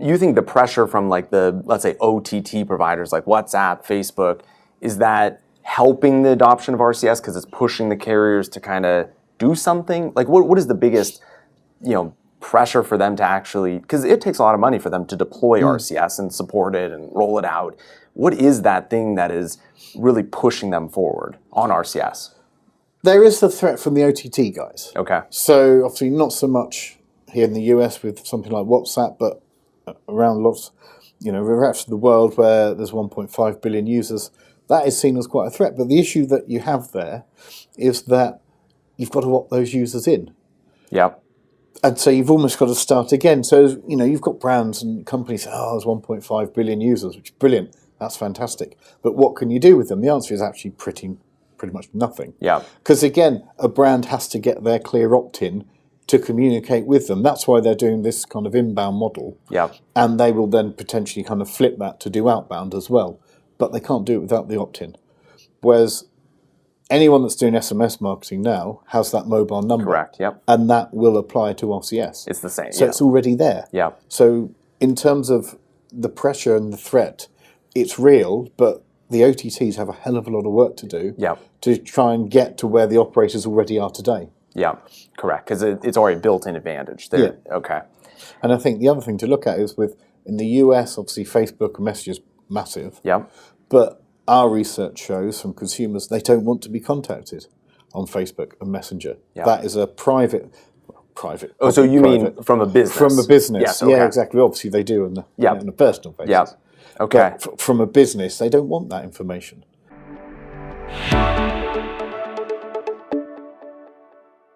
you think the pressure from like the, let's say, OTT providers like WhatsApp, Facebook, is that helping the adoption of RCS because it's pushing the carriers to kind of do something? Like what is the biggest, pressure for them to actually, because it takes a lot of money for them to deploy RCS and support it and roll it out. What is that thing that is really pushing them forward on RCS? There is the threat from the OTT guys. Okay. So obviously not so much here in the US with something like WhatsApp, but around lots, the rest of the world where there's 1.5 billion users, that is seen as quite a threat. But the issue that you have there is that you've got to opt those users in. Yep. And so you've almost got to start again. So, you've got brands and companies say, there's 1.5 billion users, which is brilliant. That's fantastic. But what can you do with them? The answer is actually pretty much nothing. Yeah. Because again, a brand has to get their clear opt-in to communicate with them. That's why they're doing this kind of inbound model. Yeah. And they will then potentially kind of flip that to do outbound as well. But they can't do it without the opt-in. Whereas anyone that's doing SMS marketing now has that mobile number. Correct, yep. And that will apply to RCS. It's the same, So it's already there. Yeah. So in terms of the pressure and the threat, it's real, but the OTTs have a hell of a lot of work to do to try and get to where the operators already are today. Yeah, correct, because it's already built-in advantage there. Yeah. Okay. And I think the other thing to look at is in the US, obviously Facebook Messenger is massive. Yeah. But our research shows from consumers they don't want to be contacted on Facebook and Messenger. Yeah. That is a private. Oh, so you mean from a business? From a business, yes, okay. Yeah, exactly. Obviously they do on a personal basis. Yeah. Okay. But from a business, they don't want that information.